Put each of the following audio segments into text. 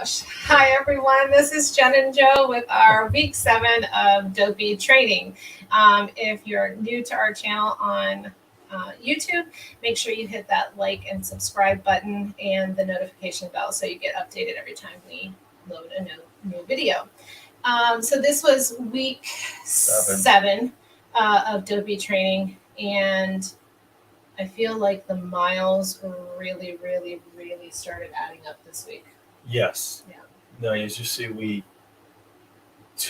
gosh. Hi, everyone. This is Jen and Joe with our week 7 of Dopey training. If you're new to our channel on YouTube, make sure you hit that like and subscribe button and the notification bell so you get updated every time we load a new video. So this was week 7 of Dopey training, and I feel like the miles really started adding up this week. Yes. Yeah. No, as you see,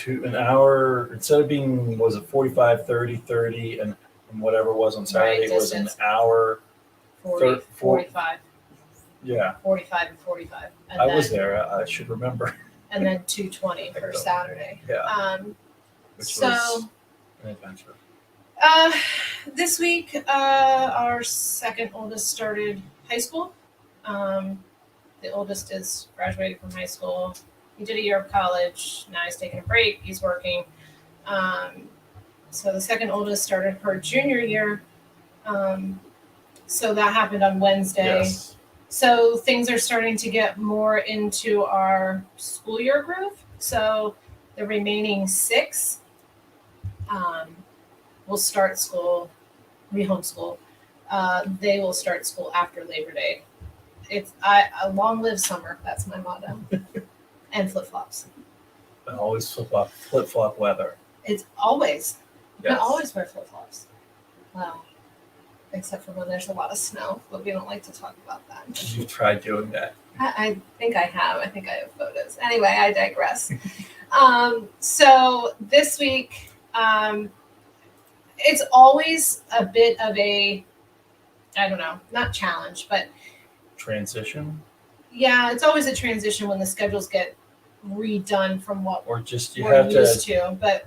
an hour, instead of being, was it 45, 30, and whatever it was on Saturday, Right, it was an distance. hour. 45. Yeah. 45 and 45. And I then, was there. I should remember. And then 220 for Saturday. Yeah. Which So was an adventure. this week, our second oldest started high school. The oldest is graduated from high school. He did a year of college. Now he's taking a break. He's working. So the second oldest started her junior year. So that happened on Wednesday. Yes. So things are starting to get more into our school year groove. So the remaining 6 will start school, we homeschool. They will start school after Labor Day. It's a long live summer. That's my motto. And flip flops. And always flip flop weather. It's always. You Yes. can always wear flip flops. Well, except for when there's a lot of snow, but we don't like to talk about that. You've tried doing that. I think I have. I think I have photos. Anyway, I digress. So this week, it's always a bit of a, I don't know, not challenge, but Transition? yeah, it's always a transition when the schedules get redone from what Or just you we're have used to, to. But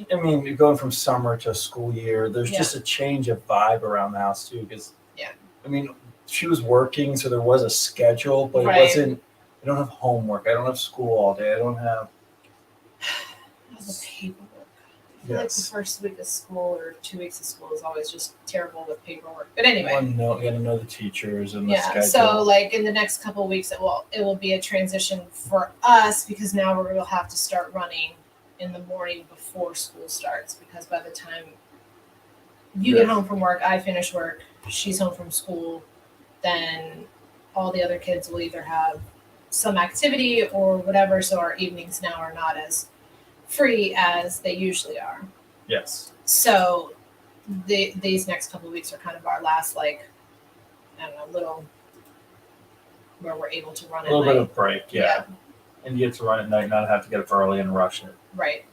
I mean, you're going from summer to school year. There's Yeah. just a change of vibe around the house too. Because Yeah. I mean, she was working, so there was a schedule, but Right. it wasn't. I don't have homework. I don't have school all day. I don't have. the paperwork. I feel like the Yes. first week of school or 2 weeks of school is always just terrible with paperwork. But anyway. You got to know the teachers and the Yeah, schedule. so like in the next couple of weeks, it will be a transition for us because now we'll have to start running in the morning before school starts, because by the time you get Yes. home from work, I finish work, she's home from school, then all the other kids will either have some activity or whatever, so our evenings now are not as free as they usually are. Yes. So these next couple of weeks are kind of our last, like, I don't know, little where we're able to run A at little night. bit of break, yeah. And you get to run at night, not have to get up early and rush it. Right.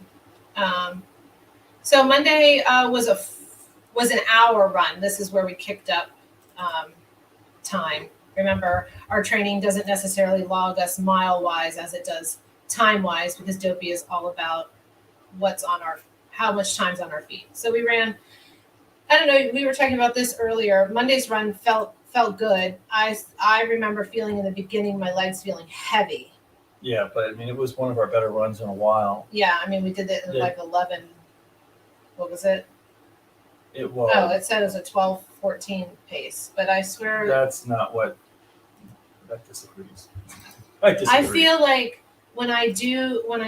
So Monday was an hour run. This is where we kicked up time. Remember, our training doesn't necessarily log us mile wise as it does time wise, because Dopey is all about how much time's on our feet. So we ran. I don't know. We were talking about this earlier. Monday's run felt good. I remember feeling in the beginning my legs feeling heavy. Yeah, but I mean, it was one of our better runs in a while. Yeah, I mean, we did it in like 11. What was it? It was. Oh, it said it was a 12:14 pace, but I swear. That's not what. That disagrees. I disagree. I feel like when I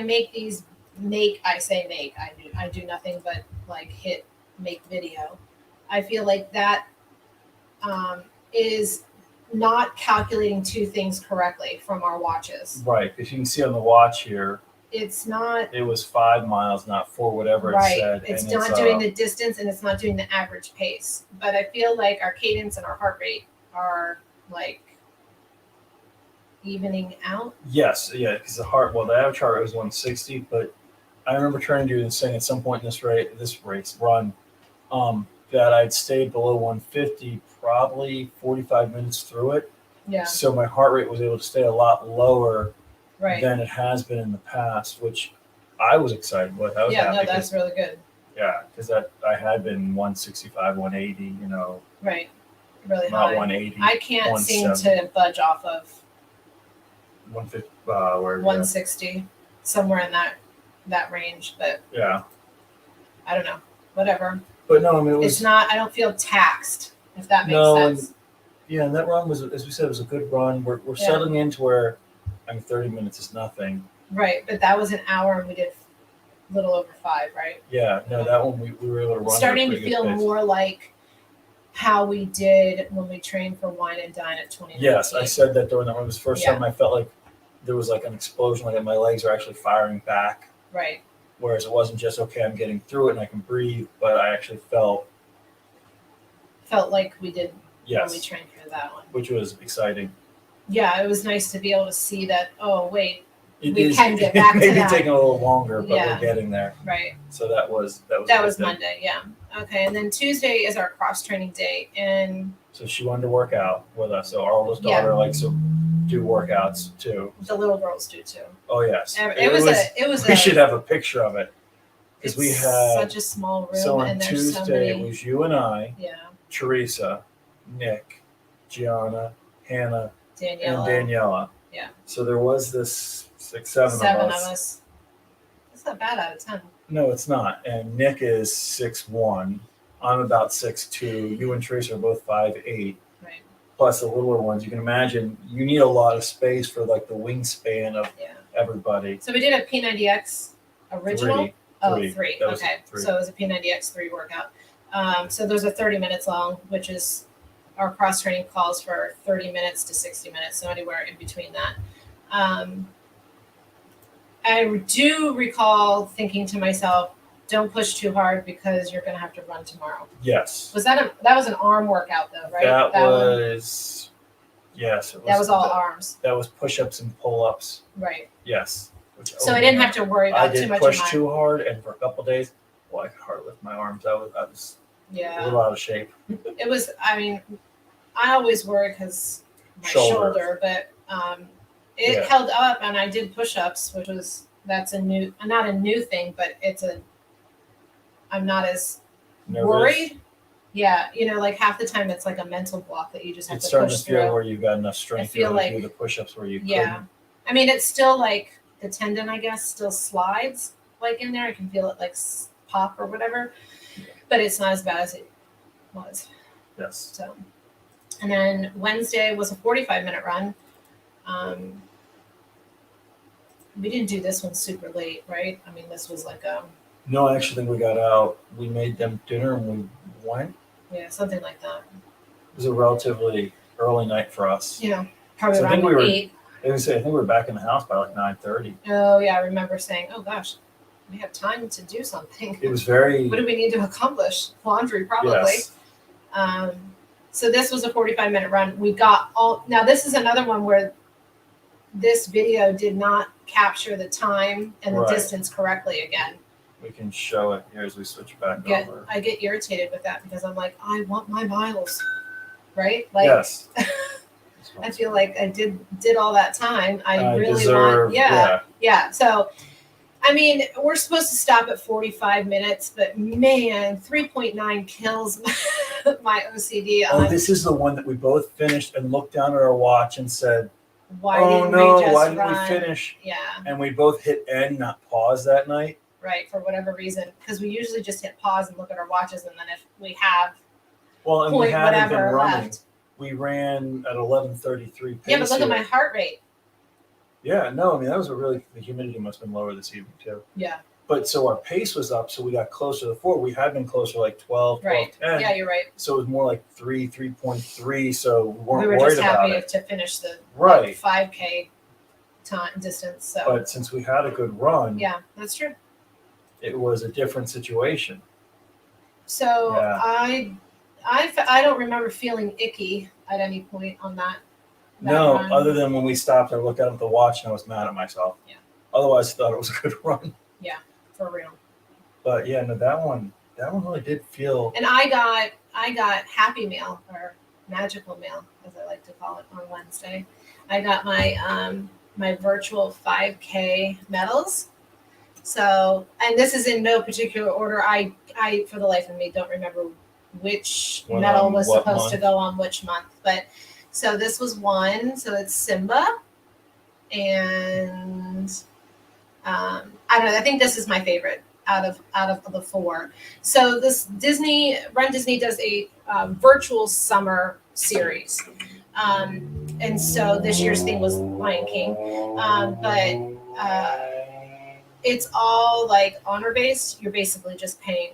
make these I do nothing but like make video. I feel like that is not calculating 2 things correctly from our watches. Right, because you can see on the watch here, It's not it was 5 miles, not 4, whatever right. it said. It's and not doing the distance, and it's not doing the average pace. But I feel like our cadence and our heart rate are like evening out. Yes, yeah, because the average heart rate was 160, but I remember trying to do this thing at some point in this run, that I'd stayed below 150 probably 45 minutes through it. Yeah. So my heart rate was able to stay a lot lower Right. than it has been in the past, which I was excited with. I was Yeah. happy No, that's really good. yeah, because I had been 165, 180, Right. Really not high. 180. I can't seem 170. to budge off of 150, where 160, somewhere in that range, but yeah. I don't know. Whatever. But no, I mean, it was It's not. I don't feel taxed, if that makes No, sense. yeah, and that run was, as we said, it was a good run. We're Yeah. settling into where I mean, 30 minutes is nothing. Right, but that was an hour and we did a little over 5, right? Yeah, no, that one we were able to run. It's at a starting to pretty good feel pace. more like how we did when we trained for Wine and Dine at 2019. Yes, I said that during that one. It was the first Yeah. time I felt like there was like an explosion, like my legs are actually firing back. Right. Whereas it wasn't just, okay, I'm getting through it and I can breathe, but I actually felt like we did when we yes, trained for that one. which was exciting. Yeah, it was nice to be able to see that, oh, wait, It we is- can get back to maybe that. taking a little longer, but Yeah. we're getting there. Right. So that was a That good was thing. Monday, yeah. Okay, and then Tuesday is our cross training day, and So she wanted to work out with us. So our oldest Yeah. daughter likes to do workouts too. the little girls do too. Oh yes, It was We should have a picture of it because we it's had. such a small room, So on and there's Tuesday so many. it was you and I, Yeah, Teresa, Nick, Gianna, Hannah, Daniela. and Daniela. Yeah. So there was this seven of us. That's not bad out of 10. No, it's not. And Nick is 6'1". I'm about 6'2". You and Teresa are both 5'8". Right. Plus the littler ones. You can imagine you need a lot of space for like the wingspan of Yeah. everybody. So we did a P90X original. Three. Oh, Three. three. That was Okay. three. So it was a P90X 3 workout. So those are 30 minutes long, which is our cross training calls for 30 minutes to 60 minutes. So anywhere in between that. I do recall thinking to myself, don't push too hard because you're going to have to run tomorrow. Yes. That was an arm workout though, right? That one? was yes. That was all arms. That was push-ups and pull-ups. Right. Yes. So I didn't have to worry I about too did much push of my too hard, and for a couple days, I could hardly lift my arms. I was a yeah. little out of shape. It was. I mean, I always worry because my Shoulder. shoulder, but it Yeah. held up, and I did push-ups, which was not a new thing, but I'm not as Nervous. worried. Yeah, like half the time it's like a mental block that you just have It's to starting push to feel through. where you've got enough strength to feel really do like- the push-ups where you Yeah. couldn't. I mean, it's still like the tendon, I guess, still slides like in there. I can feel it like pop or whatever, but it's not as bad as it was. Yes. So, and then Wednesday was a 45-minute run. We didn't do this one super late, right? I mean, this was like No, I actually think we got out. We made them dinner and we went. something like that. It was a relatively early night for us. Yeah, probably So I think around we were- 8. I think we were back in the house by like 9:30. Oh yeah, I remember saying, "Oh gosh, we have time to do something. It was very What do we need to accomplish? Laundry, probably." yes. So this was a 45-minute run. We got all. Now this is another one where this video did not capture the time and the Right. distance correctly again. We can show it here as we switch back over. I get irritated with that because I'm like, I want my miles, right? Like, Yes. I feel like I did all that time. I really deserve, want, yeah. So, I mean, we're supposed to stop at 45 minutes, but man, 3.9 kills my OCD Oh, on this is the one that we both finished and looked down at our watch and said, why "Oh didn't no, we just why didn't run?" we finish?" Yeah, And we both hit end, not pause that night. right. For whatever reason, because we usually just hit pause and look at our watches, and then if we have Well, and we point hadn't been whatever running. left. We ran at 11:33 pace. Yeah, but look at here. my heart rate. Yeah, no, I mean that was the humidity must have been lower this evening too. Yeah, But so our pace was up, so we got closer to 4. We had been closer like 12, right. 10. Yeah, you're right. So it was more like 3.3. So we We weren't were worried just about happy it. to finish the Right. 5K time distance. So But since we had a good run, yeah, that's true. it was a different situation. So Yeah. I don't remember feeling icky at any point on that No, run. other than when we stopped, I looked at the watch and I was mad at myself. Yeah. Otherwise, I thought it was a good run. for real. But yeah, no, that one really did feel. And I got Happy Meal or Magical Meal, as I like to call it, on Wednesday. I got my my virtual 5K medals. So, and this is in no particular order. I for the life of me don't remember which Went medal on was what supposed to month? go on which month. But so this was one. So it's Simba, and I don't know. I think this is my favorite out of the 4. So this Disney does a virtual summer series And so this year's theme was Lion King. But it's all like honor based. You're basically just paying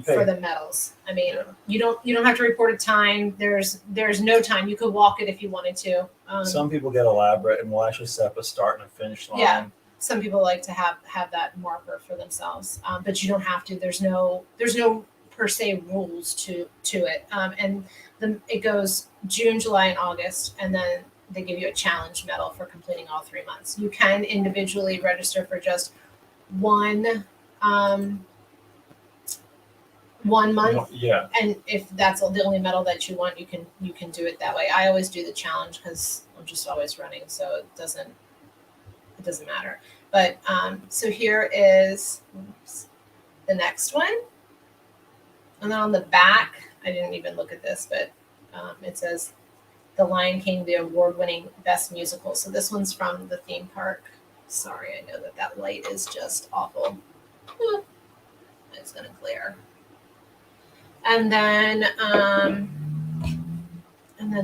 for the medals. I mean, you don't have to report a time. There's no time. You could walk it if you wanted to. Some people get elaborate and will actually set up a start and a finish line. Yeah. Some people like to have that marker for themselves, but you don't have to. There's no per se rules to it. And it goes June, July, and August, and then they give you a challenge medal for completing all 3 months. You can individually register for just one month. Yeah. And if that's the only medal that you want, you can do it that way. I always do the challenge because I'm just always running, so it doesn't matter. But so here is the next one. And then on the back, I didn't even look at this, but it says The Lion King, the award-winning best musical. So this one's from the theme park. Sorry, I know that light is just awful. It's going to glare. And then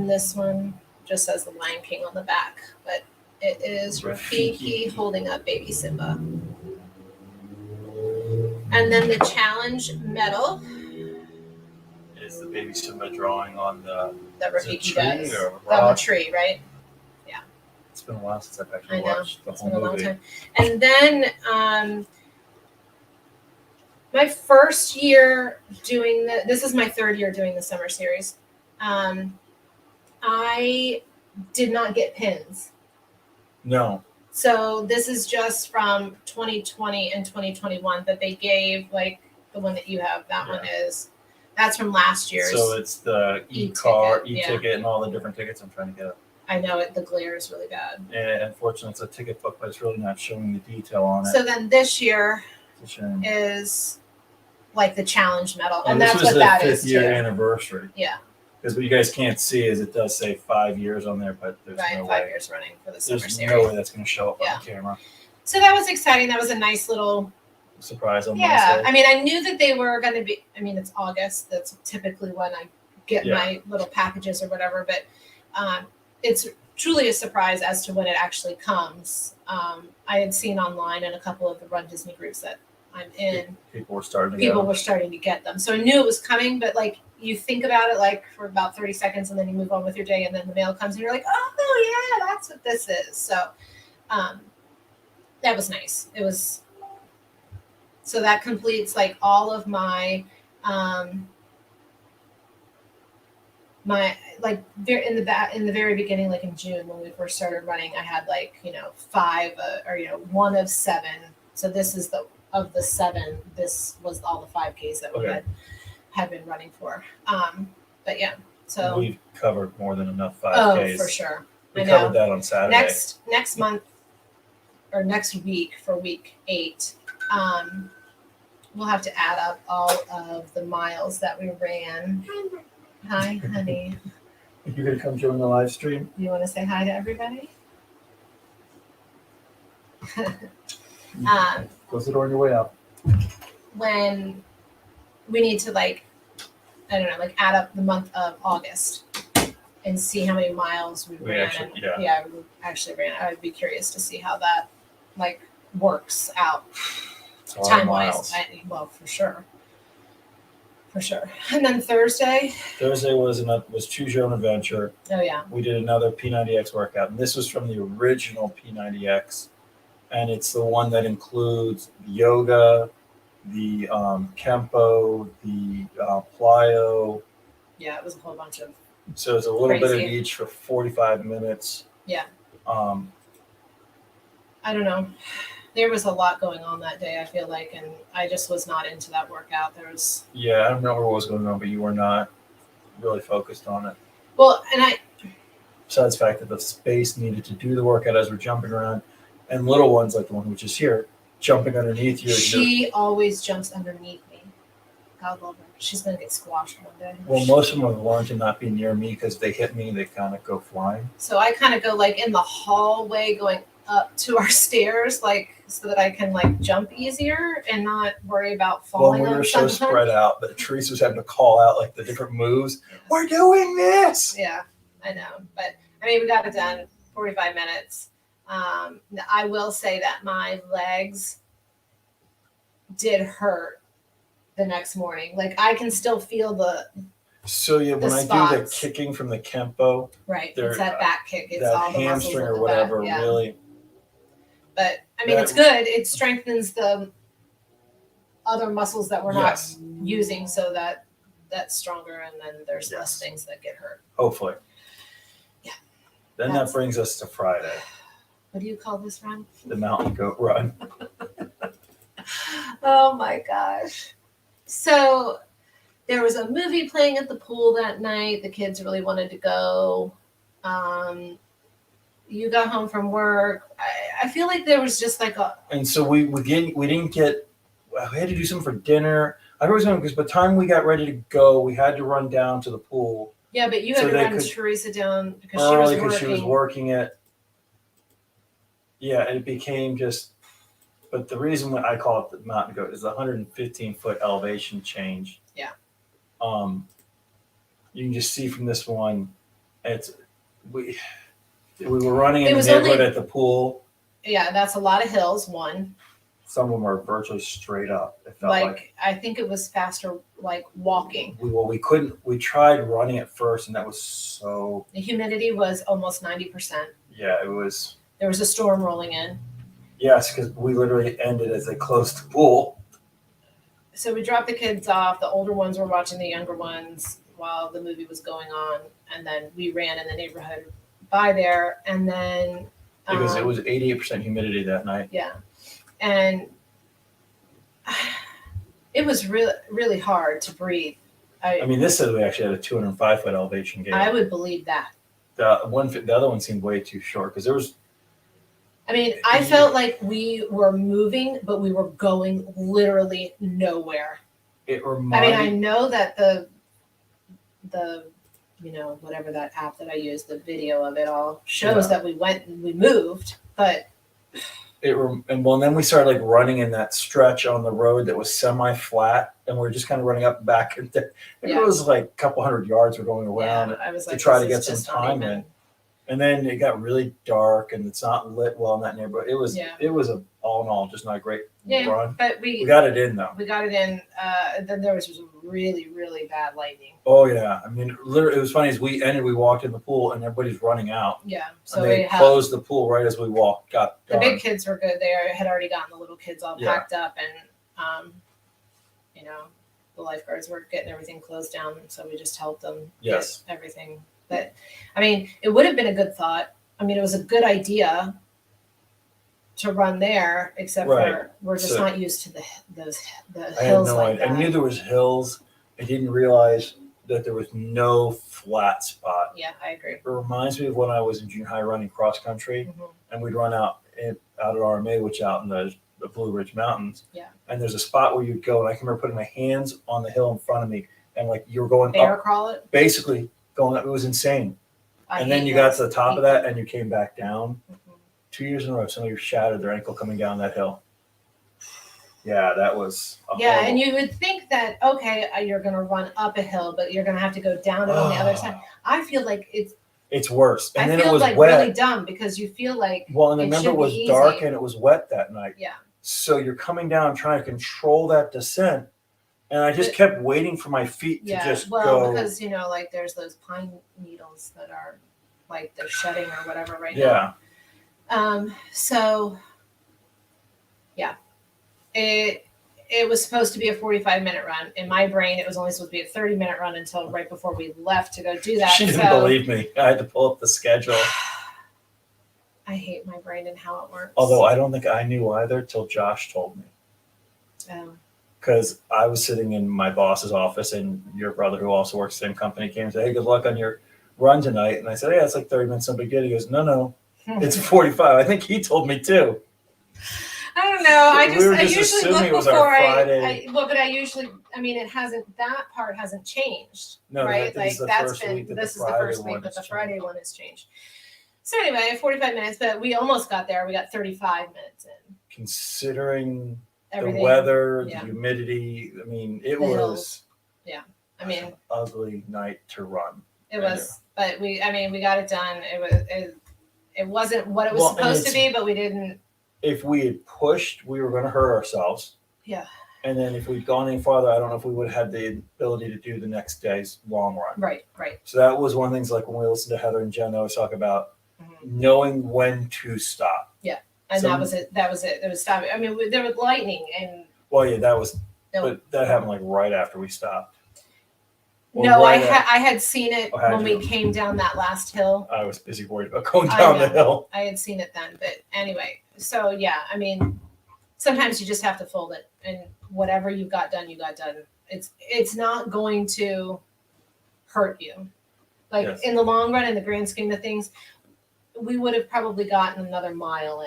this one just says The Lion King on the back, but it is Rafiki holding up baby Simba. And then the challenge medal is the baby Simba drawing on the Rafiki tree does. or On the tree, right? Yeah. It's been a while since I've actually watched the whole movie. Long time. And then my first year doing this is my third year doing the summer series. I did not get pins. No. So this is just from 2020 and 2021 that they gave, like the one that you have. That's from last year's. So it's the e-ticket, and all the different tickets I'm trying to get. I know the glare is really bad. And unfortunately, it's a ticket book, but it's really not showing the detail on it. So then this year is like the challenge medal, and that's what that is. This was the 5th year anniversary. Yeah. Because what you guys can't see is it does say 5 years on there, but there's no way. 5 years running for the summer There's series. no way that's going to show up on the camera. So that was exciting. That was a nice little surprise on Wednesday. I mean, I knew that they were going to be. I mean, it's August. That's typically when I get my little packages or whatever. But it's truly a surprise as to when it actually comes. I had seen online in a couple of the Run Disney groups that I'm in. People were starting to get them. So I knew it was coming, but like you think about it like for about 30 seconds and then you move on with your day and then the mail comes and you're like, oh yeah, that's what this is. So that was nice. It was, so that completes like all of my, in the very beginning, like in June when we first started running, I had like, 5 or one of 7. So this is of the 7, this was all the 5Ks that we had been running for. But yeah, so we've covered more than enough 5Ks. Oh, for sure. We covered that on Saturday. Next month or next week for week 8, we'll have to add up all of the miles that we ran. Hi, honey. You're gonna come join the live stream? You want to say hi to everybody? Close the door on your way out. When we need to add up the month of August and see how many miles we ran. We actually ran. I would be curious to see how that works out time wise. Well, for sure. And then Thursday was Choose Your Own Adventure. Oh yeah. We did another P90X workout, and this was from the original P90X, and it's the one that includes the yoga, the Kempo, the plyo. Yeah, it was a whole bunch of. So it's a little bit of each for 45 minutes. Yeah. I don't know. There was a lot going on that day, I feel like, and I just was not into that workout. I don't remember what was going on, but you were not really focused on it. Well, besides the fact that the space needed to do the workout as we're jumping around, and little ones like the one which is here, jumping underneath you. She always jumps underneath me. God love her. She's going to get squashed one day. Well, most of them have learned to not be near me because they hit me, they kind of go flying. So I kind of go in the hallway going up to our stairs, so that I can jump easier and not worry about falling. Well, we were so spread out that Teresa was having to call out the different moves. Yes. We're doing this. Yeah. I know, but I mean, we got it done 45 minutes. I will say that my legs did hurt the next morning. Like I can still feel So yeah, when I do the spots. kicking from the Kempo, Right. there- It's that back kick. It's that all the muscles hamstring of or the whatever back. Yeah. really. But I mean, it's good. It strengthens the other muscles that we're Yes. not using, so that that's stronger, and then there's less Yes. things that get hurt. Hopefully. Yeah. Then that brings us to Friday, What do you call this run? the mountain goat run. Oh my gosh. So there was a movie playing at the pool that night. The kids really wanted to go. You got home from work. I feel like there was just like a. And so we didn't get. We had to do something for dinner. I was going because by the time we got ready to go, we had to run down to the pool. Yeah, but you So had to they run could- Teresa down because early she was working. she was working it. Yeah, it became just. But the reason why I call it the mountain goat is the 115-foot elevation change. Yeah. You can just see from this one, we were running It in the was neighborhood only- at the pool. Yeah, that's a lot of hills. One, Some of them are virtually straight up. It felt like I think it was faster, like walking. we couldn't. We tried running at first, and that was so. The humidity was almost 90%. Yeah, it was. There was a storm rolling in. Yes, because we literally ended as they closed the pool. So we dropped the kids off. The older ones were watching the younger ones while the movie was going on, and then we ran in the neighborhood by there, and then Because it was 88% humidity that night. yeah, and it was really really hard to breathe. I mean, this says we actually had a 205-foot elevation gate. I would believe that. The other one seemed way too short because there was. I mean, I felt like we were moving, but we were going literally nowhere. It I reminded. mean, I know that the whatever that app that I use, the video of it all shows that we went and we moved, but And then we started like running in that stretch on the road that was semi-flat, and we are just kind of running up and back. And it was like a couple hundred yards we're going around I was like, to try to this get is some just not time even- in. And then it got really dark, and it's not lit well in that neighborhood. It was all in all just not a great run. But We got it in though. we got it in. Then there was just really really bad lightning. Oh yeah, I mean, literally, it was funny as we walked in the pool, and everybody's running out. Yeah, so And they we had closed the pool right as we got the dark. big kids were good. They had already gotten the little kids all packed up, and the lifeguards were getting everything closed down. So we just helped them Yes. get everything. But I mean, it would have been a good thought. I mean, it was a good idea to run there, except for we're just So- not used to the I had hills no like idea. that. I knew there was hills. I didn't realize that there was no flat spot. Yeah, I agree. It reminds me of when I was in junior high running cross country, Mhm. and we'd run out at RMA, which out in the Blue Ridge Mountains. Yeah. And there's a spot where you'd go, and I can remember putting my hands on the hill in front of me, and like you were going Bear up, crawl it. basically going up. It was insane. I And then hate you got those. to the top of that, and you came back down. Mhm. 2 years in a row, somebody shattered their ankle coming down that hill. Yeah, that was. Yeah, horrible. and you would think that you're going to run up a hill, but you're going to have to go down it on the other side. I feel like It's worse. And I then it feel was like wet. really dumb because you feel like Well, and it remember should it be was easy. dark and it was wet that night. Yeah. So you're coming down trying to control that descent. And I just kept waiting for my feet to just go. because like there's those pine needles that are like they're shedding or whatever right now. Yeah. So yeah. It was supposed to be a 45-minute run. In my brain, it was only supposed to be a 30-minute run until right before we left to go do that. She didn't believe me. I had to pull up the schedule. I hate my brain and how it works. Although I don't think I knew either till Josh told me. Because I was sitting in my boss's office, and your brother, who also works the same company, came and said, "Hey, good luck on your run tonight." And I said, "Yeah, it's like 30 minutes, no big deal." He goes, "No, it's 45. I think he told me too. I don't know. I We were I just usually assuming look it was our before Friday. but I usually, I mean, that part hasn't changed, No, right? this is the that's first been, week that this the is the Friday first one week, but the has Friday changed. one has changed. So anyway, 45 minutes, but we almost got there. We got 35 minutes in. Considering Everything. the weather, yeah. the humidity, I mean, it The was hills. I mean, an ugly night to run. It was, but we got it done. It wasn't what it was supposed to be, but we didn't. If we had pushed, we were going to hurt ourselves. Yeah. And then if we'd gone any farther, I don't know if we would have had the ability to do the next day's long run. Right. So that was one of the things, like when we listened to Heather and Jen always talk about knowing when to stop. Yeah. And that was it. There was stopping. I mean, there was lightning and. Well, yeah, but that happened like right after we stopped. Well, no, I had seen it when we came down that last hill. I was busy worried about going down the hill. I had seen it then, but anyway. So yeah, I mean, sometimes you just have to fold it, and whatever you got done, you got done. It's not going to hurt you. Like in the long run, in the grand scheme of things, we would have probably gotten another mile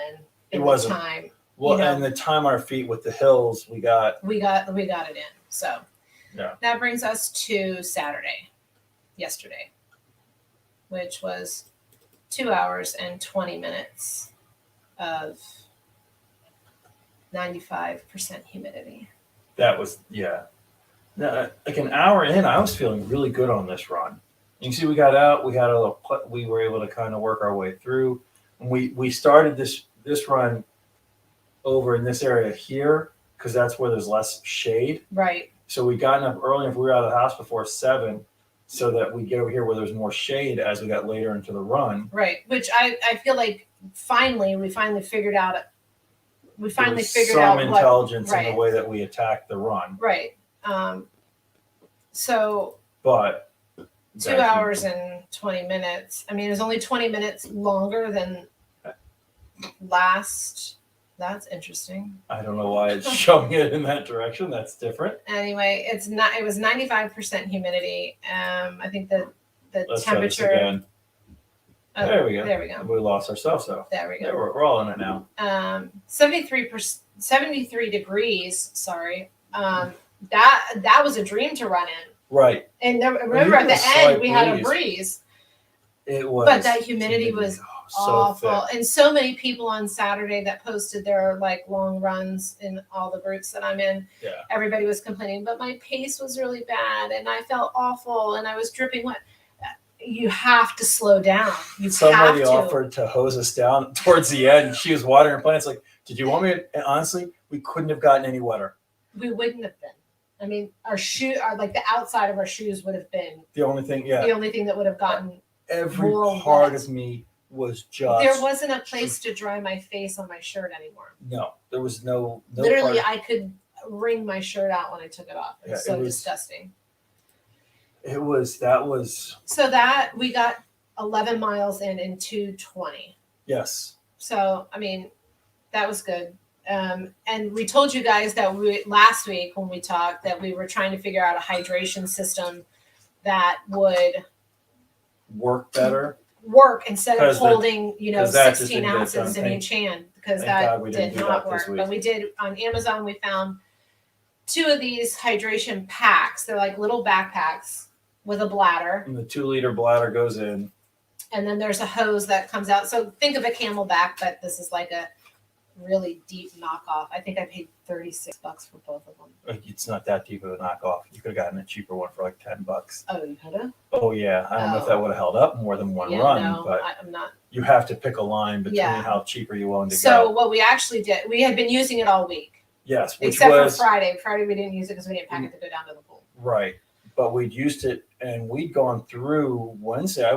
in the time. Well, and the time on our feet with the hills, we got it in. So yeah, that brings us to yesterday, which was 2 hours and 20 minutes of 95% humidity. That was Now, like an hour in, I was feeling really good on this run. You can see we got out, we were able to kind of work our way through. And we started this run over in this area here because that's where there's less shade. Right. So we got up early if we were out of the house before 7 so that we get over here where there's more shade as we got later into the run. Right. Which I feel like we finally figured out some intelligence in the way that we attacked the run. Right. But 2 hours and 20 minutes. I mean, it was only 20 minutes longer than last. That's interesting. I don't know why it's showing it in that direction. That's different. Anyway, it was 95% humidity. I think the Let's temperature. try this again. Oh, there we go. There we go. We lost ourselves though. There we go. Yeah, we're all in it now. 73 degrees. Sorry. That was a dream to run in. Right. And remember at the end we had a breeze. It was. But that humidity was awful. Thick. And so many people on Saturday that posted their like long runs in all the groups that I'm in. Yeah. Everybody was complaining, but my pace was really bad and I felt awful and I was dripping wet. You have to slow down. Somebody offered to hose us down towards the end. She was watering plants. Like, did you want me to? And honestly, we couldn't have gotten any wetter. We wouldn't have been. I mean, the outside of our shoes would have been the only thing. Yeah. The only thing that would have gotten every part of me was just. There wasn't a place to dry my face on my shirt anymore. No, there was no. Literally, I could wring my shirt out when I took it off. It was disgusting. That was. So that we got 11 miles in 2:20. Yes. So, I mean, that was good. And we told you guys that last week when we talked that we were trying to figure out a hydration system that would work better. Work instead of holding, 16 ounces in each hand because that did not work. But we did on Amazon. We found 2 of these hydration packs. They're like little backpacks with a bladder. And the 2-liter bladder goes in. And then there's a hose that comes out. So think of a Camelback, but this is like a really deep knockoff. I think I paid $36 for both of them. It's not that deep of a knockoff. You could have gotten a cheaper one for like $10. Oh, you could have? Oh yeah. I don't know if that would have held up more than one run, no, but I'm not. You have to pick a line between how cheap are you willing to go. So what we actually did, we had been using it all week. Yes, except for Friday. Friday we didn't use it because we didn't pack it to go down to the pool. Right, but we'd used it, and we'd gone through Wednesday. I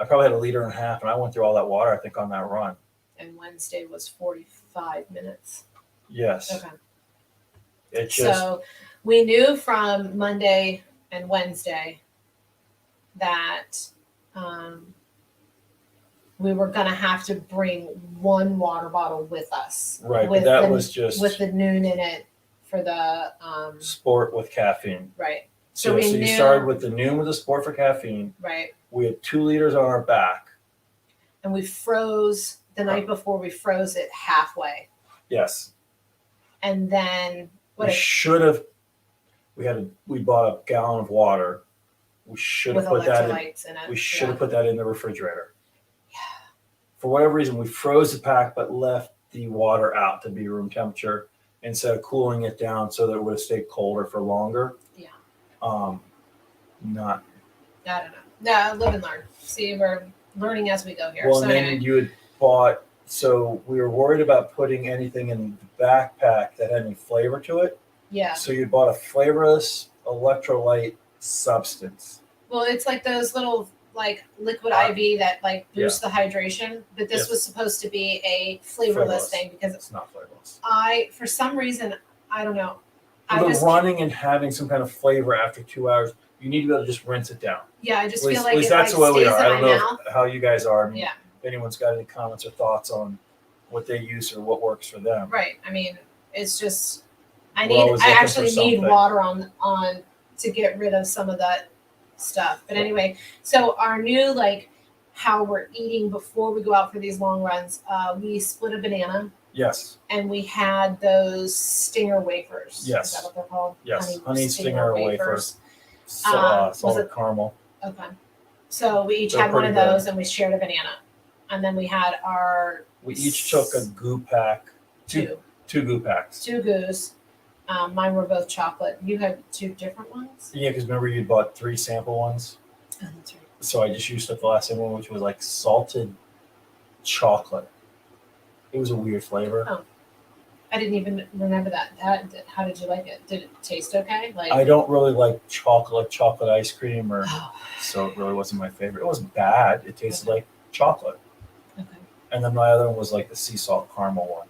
probably had 1.5 liters, and I went through all that water, I think, on that run. And Wednesday was 45 minutes. Yes. Okay. So we knew from Monday and Wednesday that we were going to have to bring one water bottle with us. Right, but that was just with the noon in it for the sport with caffeine. Right. So you started with the noon with the sport for caffeine. Right. We had 2 liters on our back. And we froze the night before. We froze it halfway. Yes. And then we bought a gallon of water. We should have put that in it. We should have put that in the refrigerator. Yeah. For whatever reason, we froze the pack but left the water out to be room temperature instead of cooling it down so that it would have stayed colder for longer. Yeah. I don't know. No, live and learn. See, we're learning as we go here. Well, So and then anyway, you had bought. So we were worried about putting anything in the backpack that had any flavor to it. yeah. So you bought a flavorless electrolyte substance. Well, it's like those little like liquid Uh, IV that like boost the hydration, but this Yes. was supposed to be a flavorless thing because It's not flavorless. for some reason, I don't know. I For the just running and having some kind of flavor after 2 hours, you need to be able to just rinse it down. yeah, I just At least, feel like at least it that's like the way we stays are. in I my don't know mouth. how you guys are. I mean, Yeah, if anyone's got any comments or thoughts on what they use or what works for them. right. I mean, it's just I We're always looking for actually need something. water on to get rid of some of that stuff. But anyway, so our new like how we're eating before we go out for these long runs, we split a banana Yes. and we had those stinger wafers. Yes. Is that what they're called? Yes. Honey stinger wafers. Was Salted it- caramel. Okay. So we each They're had one of pretty good. those and we shared a banana. And then we had our We each took a goo pack. Two goo packs. two goos. Mine were both chocolate. You had two different ones? Yeah, because remember you bought 3 sample ones. Oh, that's right. So I just used up the last one, which was like salted chocolate. It was a weird flavor. Oh. I didn't even remember that. How did you like it? Did it taste okay? Like I don't really like chocolate ice cream, or oh, so it really wasn't my favorite. It wasn't bad. It tasted Okay. like chocolate. okay. And then my other one was like the sea salt caramel one.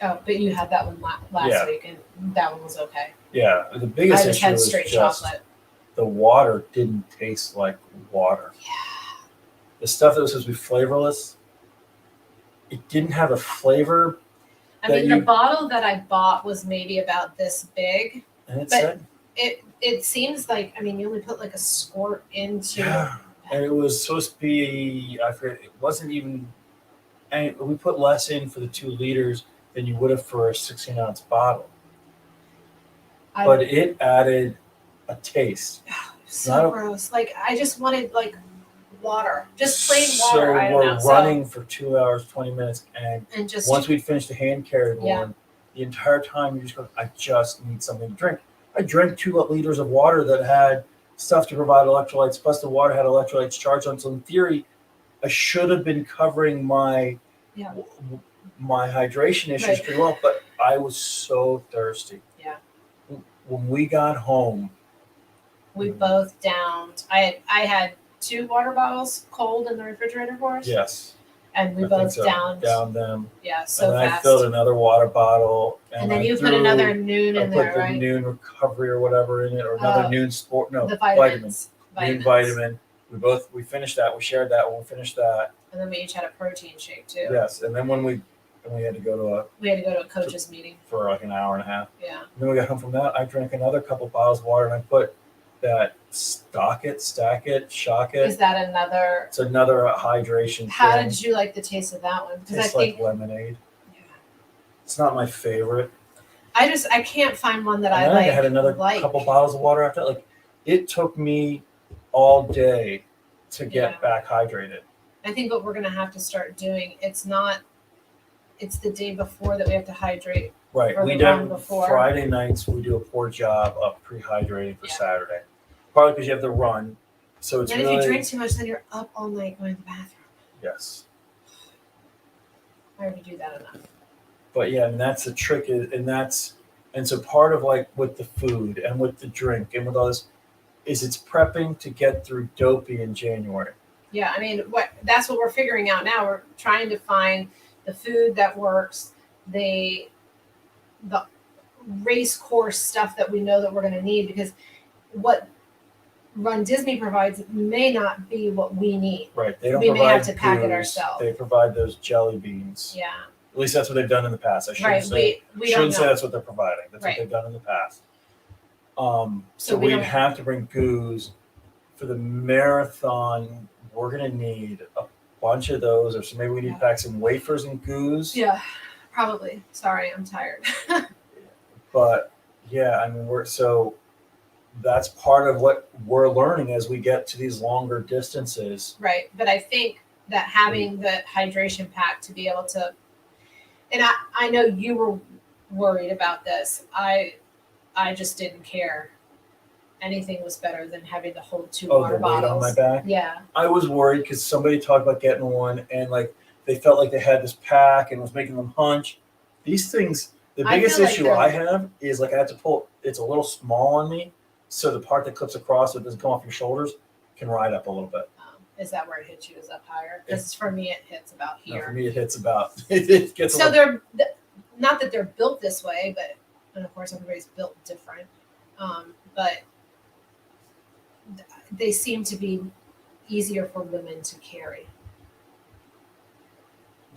Oh, but you had that one last Yeah. week, and that one was okay. Yeah, the I biggest just issue had was straight just chocolate. the water didn't taste like water. Yeah. The stuff that was supposed to be flavorless, it didn't have a flavor, I that mean, you- the bottle that I bought was maybe about this big. and it But- said, It seems like you only put like a squirt into. yeah. And it was supposed to be, I forget, it wasn't even, and we put less in for the 2 liters than you would have for a 16-ounce bottle. I- But it added a taste. so not a- gross. Like I just wanted like water, just plain So water. I don't we're know. running for 2 hours, 20 minutes, and And just once we finished the hand carried Yeah. one, the entire time you're just going, I just need something to drink. I drank 2 liters of water that had stuff to provide electrolytes, plus the water had electrolytes charged on. So in theory, I should have been covering my Yeah. my hydration issues Right. pretty well, but I was so thirsty. Yeah. When we got home, we both downed. I had 2 water bottles cold in the refrigerator for us. yes, And we I think both so, downed. down them. Yeah, so and then fast. I filled another water bottle, and then I you put threw- another noon I in put there, the right? noon recovery or whatever in it, or another Oh, noon sport. No, the vitamin. vitamins. Noon vitamin. We finished that. We shared that when we finished that. And then we each had a protein shake too. Yes, and then when we had to go to We had to go to a coach's meeting. for like an hour and a half. Yeah. And then we got home from that. I drank another couple bottles of water, and I put that stack it, shock it. Is that another? It's another hydration How thing. did you like the taste of that one? Because I Tastes think like lemonade. yeah. It's not my favorite. I can't find one that And I then like. I had another couple bottles of water after. Like, it took me all day to get Yeah. back hydrated. I think what we're gonna have to start doing. It's the day before that we have to hydrate. Right. Or We the one did before. Friday nights. We do a poor job of pre-hydrating for Yeah. Saturday. Partly because you have to run, so it's And really if you drink too much, then you're up all night going to the bathroom. yes. I already do that enough. But yeah, and that's the trick and so part of like with the food and with the drink and with all this is it's prepping to get through Dopey in January. Yeah, I mean, that's what we're figuring out now. We're trying to find the food that works, the race course stuff that we know that we're going to need, because what Run Disney provides may not be what we need. Right. They don't We may provide have to pack it goos. ourselves. They provide those jelly beans. Yeah, At least that's what they've done in the past. I shouldn't right. say We don't shouldn't say know. that's what they're providing. That's Right. what they've done in the past. So So we we'd don't- have to bring goos for the marathon. We're gonna need a bunch of those, or so maybe we need to pack some wafers and goos. Yeah, probably. Sorry, I'm tired. But yeah, I mean that's part of what we're learning as we get to these longer distances. Right, but I think that having the hydration pack to be able to, and I know you were worried about this. I just didn't care. anything was better than having to hold 2 Oh, water the weight on bottles. my back. Yeah. I was worried because somebody talked about getting one, and like they felt like they had this pack and it was making them hunch. These things, the I biggest feel like issue they're- I have is like I have to pull. It's a little small on me, so the part that clips across so it doesn't come off your shoulders can ride up a little bit. Is that where it hits you? Is up higher? Because for me, it hits about No, here. for me, it hits about. It gets. So they're not that they're built this way, but and of course everybody's built different. But they seem to be easier for women to carry.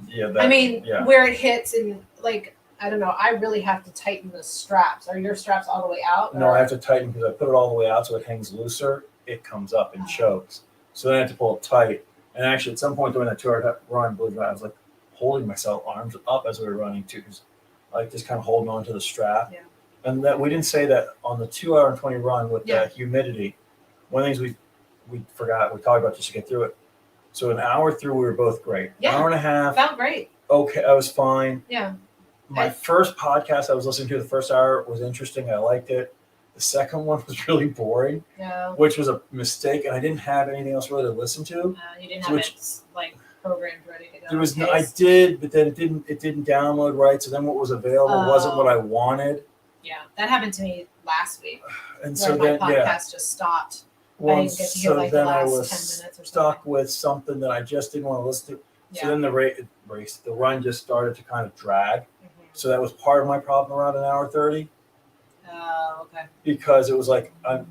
Yeah. Yeah. Where it hits and like I don't know. I really have to tighten the straps. Are your straps all the way out? No, I have to tighten because I put it all the way out so it hangs looser. It comes up and chokes. So then I have to pull it tight. And actually, at some point during that 2-hour run, believe it or not, I was like holding myself arms up as we were running too, like just kind of holding on to the strap. Yeah. And that we didn't say that on the 2-hour and 20 run with the humidity. One of the things we forgot, we talked about just to get through it. So an hour through, we were both great. Yeah. Hour and a half. Felt great. Okay, I was fine. Yeah. My first podcast I was listening to, the first hour was interesting. I liked it. The second one was really boring, which was a mistake, and I didn't have anything else really to listen to. You didn't have it like programmed ready to go. There was I did, but then it didn't download right. So then what was available wasn't what I wanted. Yeah, that happened to me last week. And so my then podcast just stopped. Well, I didn't get to hear so like then the last I was 10 minutes or stuck something. with something that I just didn't want to listen to. So Yeah. then the run just started to kind of drag. Mhm. So that was part of my problem around an hour 30. Oh, okay. Because it was like I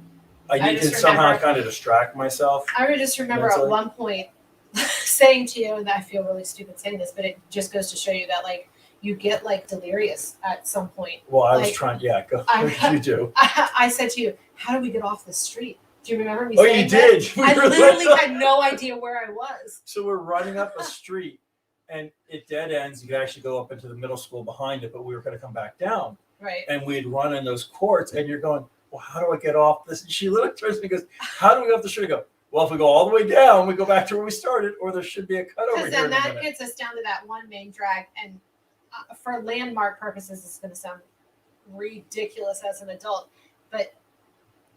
need to somehow kind of distract myself. I just remember at one point saying to you, and I feel really stupid saying this, but it just goes to show you that like you get like delirious at some point. Well, I like, was trying. Yeah, go. You do. I said to you, "How do we get off the street?" Do you remember me? Oh, saying you did. I literally had no idea where I was. So we're running up a street, and it dead ends. You could actually go up into the middle school behind it, but we were going to come back down. Right. And we'd run in those courts, and you're going, well, how do I get off this? She literally turns to me and goes, how do we get off the street? I go, well, if we go all the way down, we go back to where we started, or there should be a cut over here. Because then that gets us down to that one main drag. And for landmark purposes, it's going to sound ridiculous as an adult, but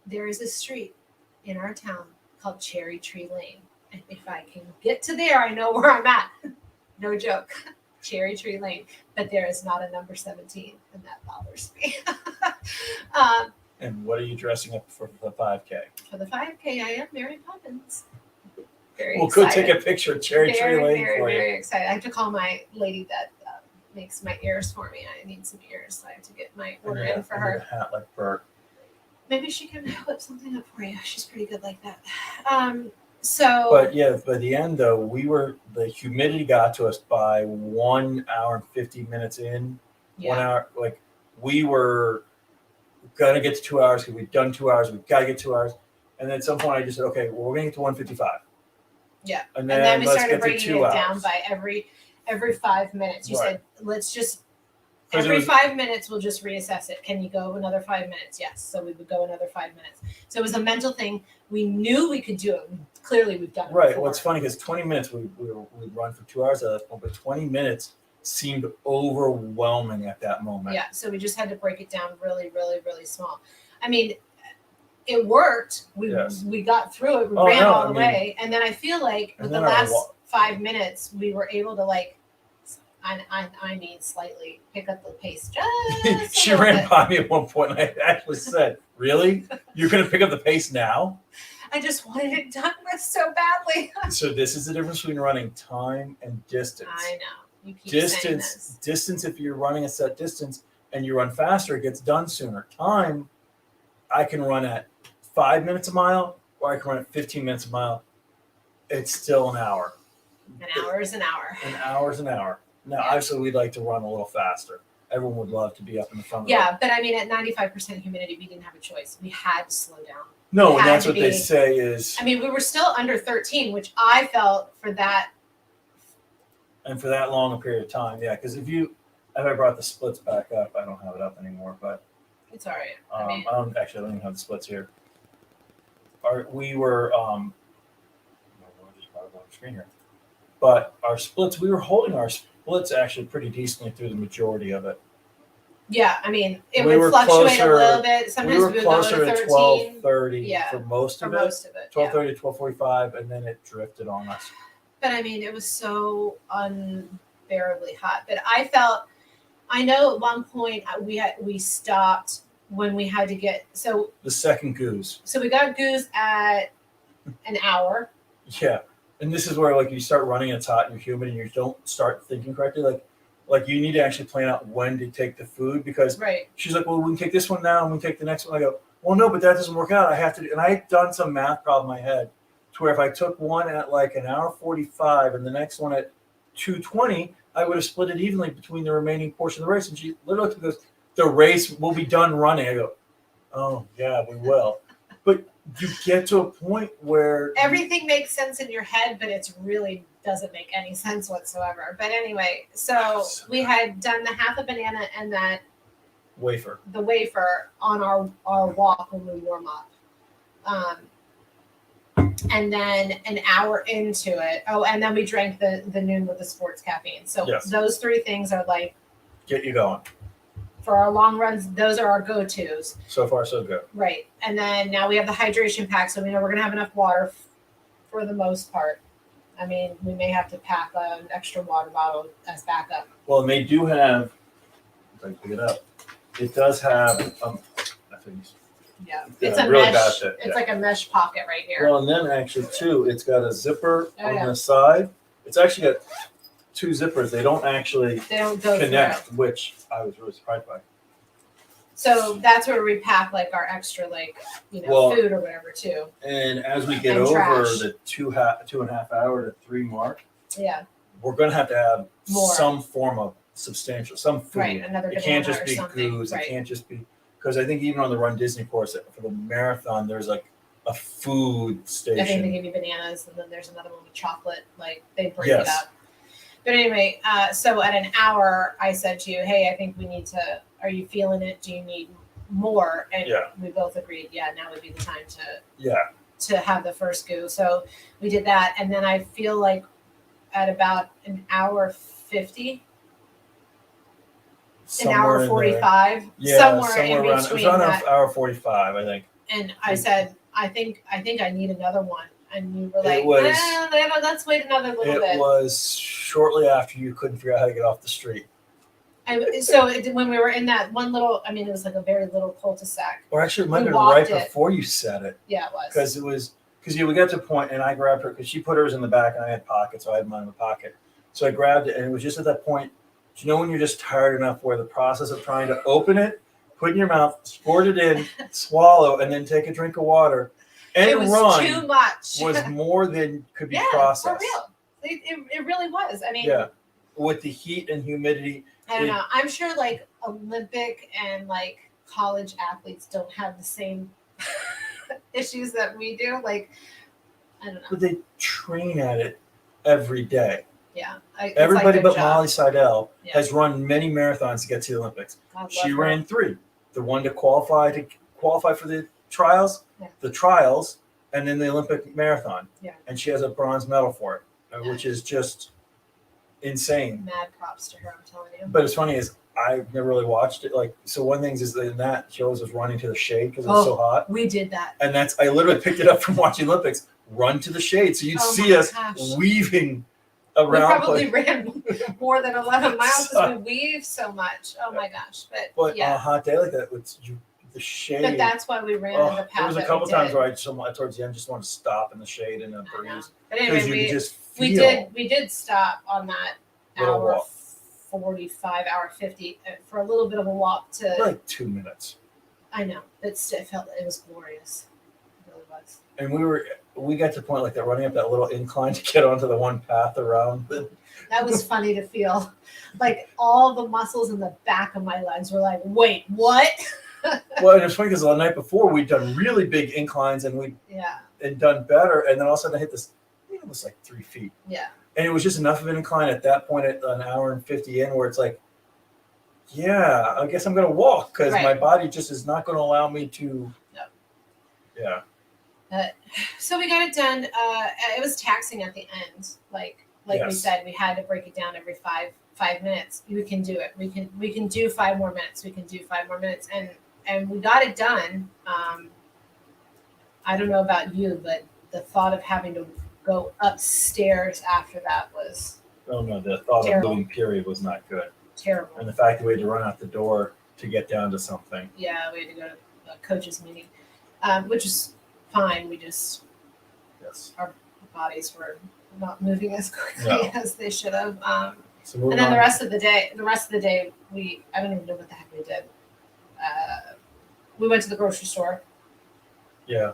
there is a street in our town called Cherry Tree Lane. And if I can get to there, I know where I'm at. No joke. Cherry Tree Lane. But there is not a number 17, and that bothers me. And what are you dressing up for the 5K? For the 5K, I am Mary Poppins. Very We'll excited. go take a picture of Cherry Tree Lane for you. Very excited. I have to call my lady that makes my ears for me. I need some ears, so I have to get my order in for her. A hat like Bert. Maybe she can whip something up for you. She's pretty good like that. But yeah, by the end though, the humidity got to us by 1 hour and 50 minutes in. Yeah. 1 hour, like we were gonna get to 2 hours because we've done 2 hours. We've got to get 2 hours, and then at some point I just said, okay, well, we're gonna get to 155. Yeah, and then we let's started get to breaking 2 it hours. down by every 5 minutes. You Right. said let's just 'Cause every 5 minutes we'll just reassess it. Can you go another 5 minutes? Yes. So we would go another 5 minutes. So it was a mental thing. We knew we could do it. Clearly, we've done it. Right. Before. What's funny because 20 minutes we'd run for 2 hours at that point, but 20 minutes seemed overwhelming at that moment. Yeah. So we just had to break it down really, really, really small. I mean, it worked. We got through it. We ran all the way, and then I feel like with the last 5 minutes, we were able to like. I mean, slightly pick up the pace. Just she ran by me at one point, and I actually said, "Really? You're going to pick up the pace now?" I just wanted it done with so badly. So this is the difference between running time and distance. I know. You keep saying this. Distance. If you're running a set distance and you run faster, it gets done sooner. Time, I can run at 5 minutes a mile, or I can run at 15 minutes a mile. It's still an hour. An hour is an hour. An hour is an hour. Now, obviously, we'd like to run a little faster. Everyone would love to be up in the front. Yeah, but I mean, at 95% humidity, we didn't have a choice. We had to slow down. No, and that's what they say is. I mean, we were still under 13, which I felt for that. And for that long a period of time, yeah. Because if I brought the splits back up, I don't have it up anymore, but it's all right. I don't even have the splits here. We were just brought it on the screen here, but our splits, we were holding our splits actually pretty decently through the majority of it. Yeah, I mean, it We would were fluctuate closer- a little bit. Sometimes we were we would go closer to to 13 12:30 Yeah, for most for of it. most of it. 12:30 to 12:45, and then it drifted on us. But I mean, it was so unbearably hot. But I know at one point we stopped when we had to get The second goose. so we got goose at an hour. Yeah, and this is where like you start running, it's hot and you're humid, and you don't start thinking correctly. Like you need to actually plan out when to take the food, because Right. she's like, well, we can take this one now and we can take the next one. I go, well, no, but that doesn't work out. I have to do, and I had done some math problem in my head to where if I took one at like an hour 45 and the next one at 2:20, I would have split it evenly between the remaining portion of the race. And she literally goes, the race will be done running. I go, oh yeah, we will. But you get to a point where Everything makes sense in your head, but it's really doesn't make any sense whatsoever. But anyway, so we had done the half a banana and the wafer on our walk when we warm up. And then an hour into it, and then we drank the noon with the sports caffeine. So Yes. those three things are like, get you going. for our long runs, those are our go-tos. So far, so good. Right. And then now we have the hydration pack, so we know we're going to have enough water for the most part. I mean, we may have to pack an extra water bottle as backup. Well, and they do have, if I can pick it up, it does have, I think Yeah. Yeah, It's a really mesh. bad fit, It's yeah. like a mesh pocket right here. well, and then actually too, it's got a zipper Oh, on yeah. the side. It's actually got two zippers. They don't actually They don't go connect, through. which I was really surprised by. So that's where we pack like our extra Well, food or whatever too. And as we get And over trash. the 2.5 hour to 3 mark, Yeah. we're going to have More. some form of substantial, some food. Right. Another It can't banana just or be something. goose. Right. It can't just be, because I think even on the Run Disney course for the marathon, there's like a food station. I think they give you bananas, and then there's another one with chocolate. Like they break Yes. it up. But anyway, so at an hour, I said to you, "Hey, I think we need to. Are you feeling it? Do you need more?" And Yeah. we both agreed, yeah, now would be the time Yeah. to have the first goo. So we did that, and then I feel like at about an hour 50, an hour in there. 45, Yeah, somewhere in around. It was between around that. hour 45, I think. And I said, I think I need another one. And you were It like, was- let's wait another little It bit. was shortly after you couldn't figure out how to get off the street. When we were in that one little, I mean, it was like a very little cul-de-sac. Or actually, it might We have been right walked it. before you said it. Yeah, it was. Because we got to a point, and I grabbed her because she put hers in the back, and I had pockets, so I had mine in the pocket. So I grabbed it, and it was just at that point. Do you know when you're just tired enough where the process of trying to open it, put it in your mouth, squirt it in, swallow, and then take a drink of water, and it was run too much. was more than could be yeah, processed. for real. It really was. I mean, Yeah, with the heat and humidity. I don't know. I'm sure like Olympic and like college athletes don't have the same issues that we do. Like, I don't know. But they train at it every day. Yeah. Everybody but job. Molly Seidel Yeah. has run many marathons to get to the Olympics. God She love her. ran 3. The one to qualify for the trials, Yeah. the trials, and then the Olympic marathon. Yeah. And she has a bronze medal for it, which is just insane. Mad props to her, I'm telling you. But it's funny is I've never really watched it. Like, so one thing is in that she always was running to the shade because it was so hot. We did that. And I literally picked it up from watching Olympics. Run to the shade, so you'd Oh see my us gosh. weaving We around. probably ran more than 11 miles because we weave so much. Oh my gosh. But But on yeah. a hot day like that, the shade. But that's why we ran the path. There was a that couple we times did. where I just towards the end just wanted to stop in the shade and I know. breeze But because anyway, you could just we feel. did stop on that Little hour walk. 45, hour 50 for a little bit of a walk to. like 2 minutes. I know, but it felt it was glorious. It really was. And we got to the point like that running up that little incline to get onto the one path around. That was funny to feel. Like all the muscles in the back of my legs were like, wait, what? Well, and it's funny because the night before we'd done really big inclines and Yeah, and done better, and then all of a sudden I hit this. I think it was like 3 feet, yeah. and it was just enough of an incline at that point at an hour and 50 in where it's like, yeah, I guess I'm gonna walk because my Right. body just is not going to allow me to. Yep. Yeah. So we got it done. It was taxing at the end. Like we Yes. said, we had to break it down every 5 minutes. We can do it. We can do 5 more minutes. We can do 5 more minutes, and we got it done. I don't know about you, but the thought of having to go upstairs after that was Oh no, the thought Terrible. of moving period was not good, terrible. and the fact that we had to run out the door to get down to something. Yeah, we had to go to a coach's meeting, which is fine. We just Yes. our bodies were not moving as quickly No. as they should have. So moving And then on. the rest of the day, I don't even know what the heck we did. We went to the grocery store. Yeah,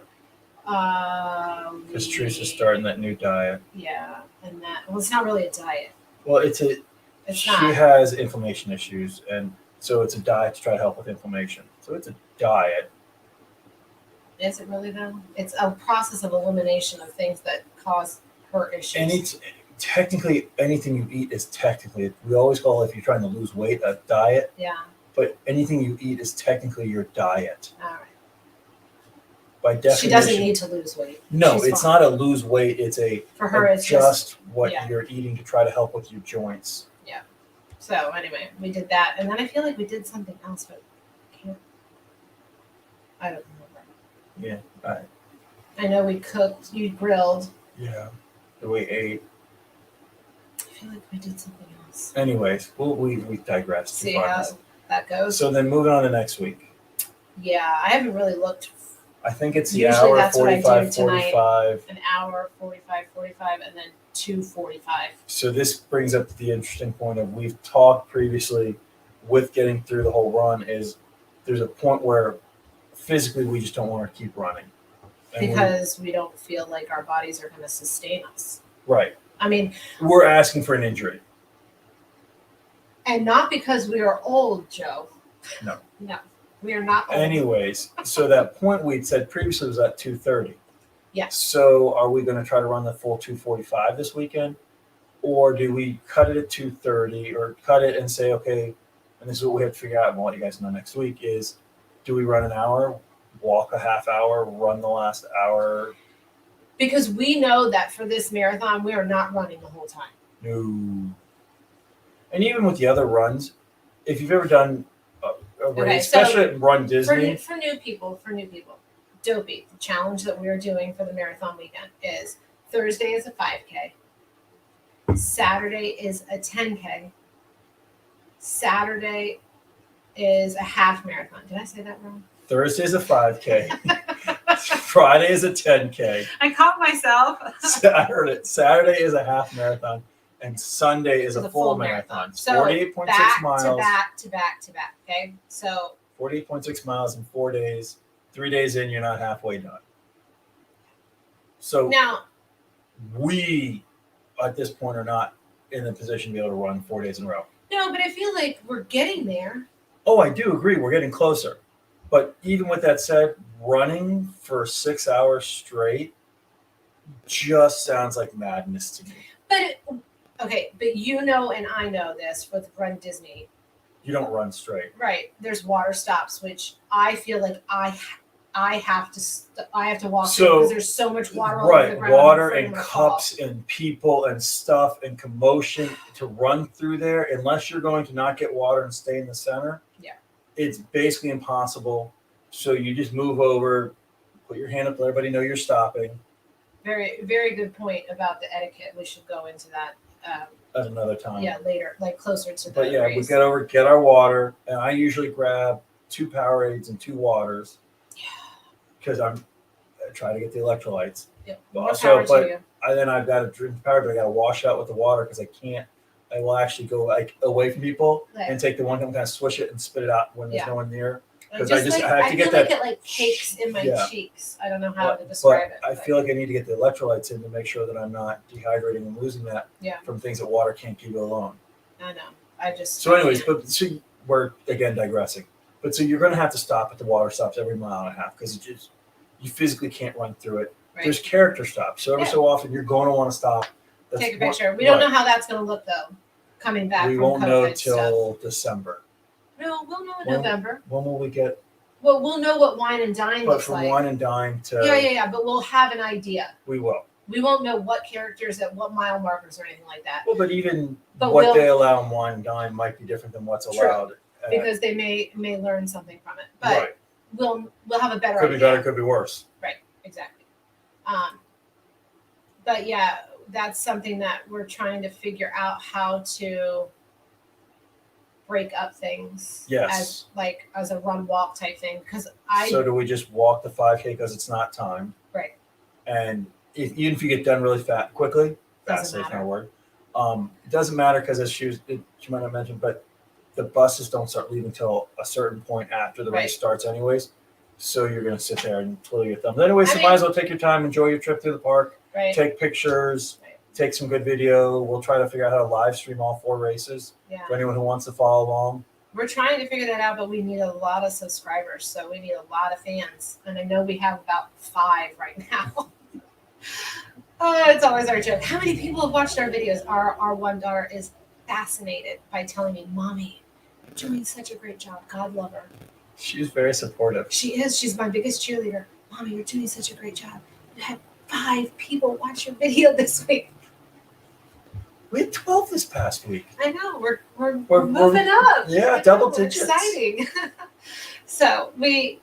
because Teresa's starting that new diet. Yeah, and it's not really a diet. Well, It's she not. has inflammation issues, and so it's a diet to try to help with inflammation. So it's a diet. Is it really though? It's a process of elimination of things that cause her issues. Technically anything you eat is technically, we always call it, if you're trying to lose weight, a diet, Yeah. but anything you eat is technically your diet. All right. By definition. She doesn't need to lose weight. No, She's it's fine. not a lose weight, it's a For her. It's adjust what yeah. you're eating to try to help with your joints. So anyway, we did that, and then I feel like we did something else, but I don't remember. Yeah. I know we cooked. You grilled. Yeah. The way ate. I feel like we did something else. Anyways, we digress. See how that goes. So then moving on to next week. Yeah, I haven't really looked. I think it's the Usually hour that's what I do 45, tonight. 45. An hour, 45, and then 2:45. So this brings up the interesting point of, we've talked previously with getting through the whole run, is there's a point where physically we just don't want to keep running. And Because we don't feel like our bodies are going to sustain us. right. I mean, We're asking for an injury. and not because we are old, Joe. No. No, we are not old. Anyways, so that point we'd said previously was at 2:30. Yes. So are we going to try to run the full 2:45 this weekend? Or do we cut it at 2:30, or cut it and say, okay, and this is what we have to figure out, and we'll let you guys know next week, is do we run an hour, walk a half hour, run the last hour? Because we know that for this marathon, we are not running the whole time. No. And even with the other runs, if you've ever done a race, Okay, so especially at Run Disney, For new people, Dopey, the challenge that we are doing for the marathon weekend is Thursday is a 5K, Saturday is a 10K, Saturday is a half marathon. Did I say that wrong? Thursday's a 5K, Friday is a 10K. I caught myself. I heard it. Saturday is a half marathon, and Sunday is a full marathon. So 48.6 back miles. to back to back to back. Okay, so 48.6 miles in 4 days. 3 days in, you're not halfway done. So now, we, at this point, are not in the position to be able to run 4 days in a row. no, but I feel like we're getting there. Oh, I do agree. We're getting closer. But even with that said, running for 6 hours straight just sounds like madness to me. But okay, but you know, and I know this with Run Disney. You don't run straight. Right. There's water stops, which I feel like I have to walk through because there's so much water all over the Right, ground. water I'm afraid and I'm gonna fall. cups and people and stuff and commotion to run through there, unless you're going to not get water and stay in the center. Yeah. It's basically impossible. So you just move over, put your hand up, let everybody know you're stopping. Very, very good point about the etiquette. We should go into that. At another time. Yeah, later, like closer to the But yeah, race. we get over, get our water, and I usually grab 2 Powerades and 2 waters. Yeah. Because I try to get the electrolytes. Yep. But More also, power to but you. then I've got to drink the Powerade, but I got to wash out with the water because I can't. I will actually go like away from people Right. and take the one and kind of swish it and spit it out when there's Yeah. no one near. I 'cause I like, have to get feel like that- it like cakes in my Yeah. cheeks. I don't know how to But describe it. I feel like I need to get the electrolytes in to make sure that I'm not dehydrating and losing that Yeah. from things that water can't keep alone. I know. I just. So, anyways, but so we're again digressing. But so you're going to have to stop at the water stops every mile and a half because you physically can't run through it. Right. There's character stops, so every Yeah. so often you're going to want to stop. Take a picture. We don't know how that's going to look though. Coming back We from won't know COVID stuff. till December. No, we'll know in Well, November. When will we get? Well, we'll know what wine and dine But looks from like. wine and dine to Yeah. But we'll have an idea. we will. We won't know what characters at what mile markers or anything like that. Well, but even But what they allow in wine and dine might be different than what's True. allowed. Because they may learn something from it. But Right. we'll have a better Could idea. be better, could be worse. Right, exactly. But yeah, that's something that we're trying to figure out how to break up things. Yes. As a run walk type thing. Because So do we just walk the 5K because it's not timed? Right. And even if you get done really quickly, fast is not a word. It doesn't matter because as she might have mentioned, but the buses don't start leaving until a certain point after the race starts anyways. So you're going to sit there and twiddle your thumbs. Anyways, so might as well take your time, enjoy your trip through the park, take pictures, take some good video. We'll try to figure out how to live stream all 4 races for anyone who wants to follow along. We're trying to figure that out, but we need a lot of subscribers. So we need a lot of fans. And I know we have about 5 right now. Oh, it's always our joke. How many people have watched our videos? Our one daughter is fascinated by telling me, Mommy, you're doing such a great job. God love her. She's very supportive. She is. She's my biggest cheerleader. Mommy, you're doing such a great job. You had 5 people watch your video this week. We had 12 this past week. I know. We're moving up. Yeah, double digits. Exciting. So we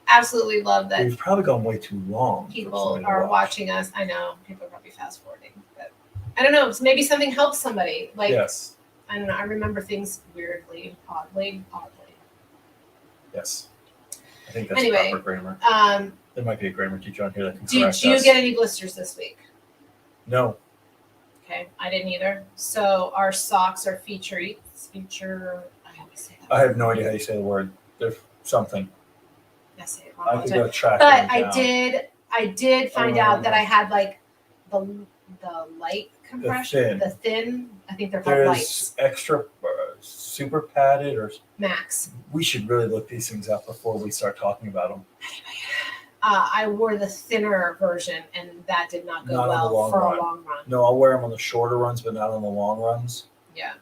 absolutely love that. We've probably gone way too long. People are watching us. I know. People are probably fast forwarding. But I don't know. Maybe something helps somebody. Yes. I don't know. I remember things weirdly, oddly. Yes. I think that's proper grammar. There might be a grammar teacher on here that can correct us. Did you get any blisters this week? No. Okay, I didn't either. So our socks are I always say that. I have no idea how you say the word. There's something. I say it wrong. I could go track. But I did find out that I had the light compression, the thin. I think they're called lights. There's extra super padded or max. We should really look these things up before we start talking about them. I wore the thinner version, and that did not go well for a long run. No, I'll wear them on the shorter runs, but not on the long runs. Yeah.